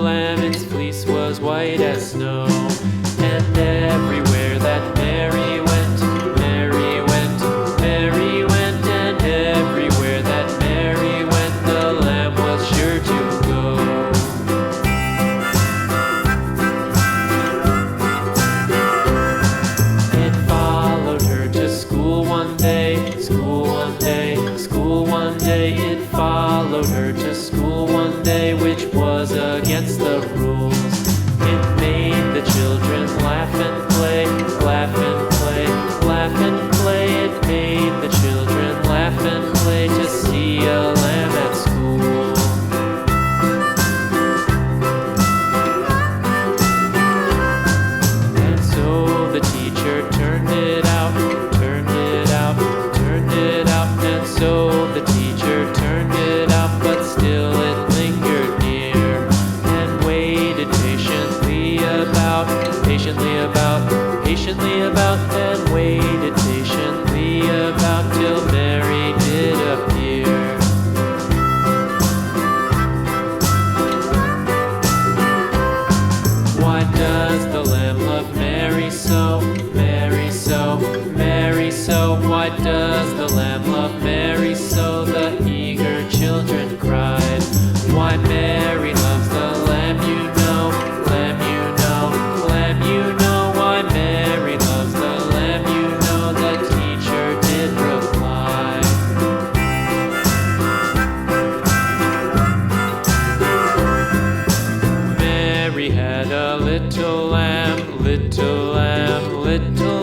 lamb, its fleece was white as snow. And everywhere that Mary went, Mary went, Mary went, and everywhere that Mary went, the lamb was sure to go. It followed her to school one day, school one day, school one day. It followed her to school one day, which was against the rules. It made the children laugh and play, laugh and play, laugh and play. It made the children laugh and play to see a lamb at school. And so the teacher turned it out, turned it out, turned it out. And so the teacher turned it out, but still it lingered near and waited patiently about, and waited patiently about till Mary did appear. Why does the lamb love Mary so, Mary so, Mary so? Why does the lamb love Mary so? The eager children cried. Why Mary loves the lamb, you know, lamb, you know, lamb, you know. Why Mary loves the lamb, you know, the teacher did reply. Mary had a little lamb, little lamb, little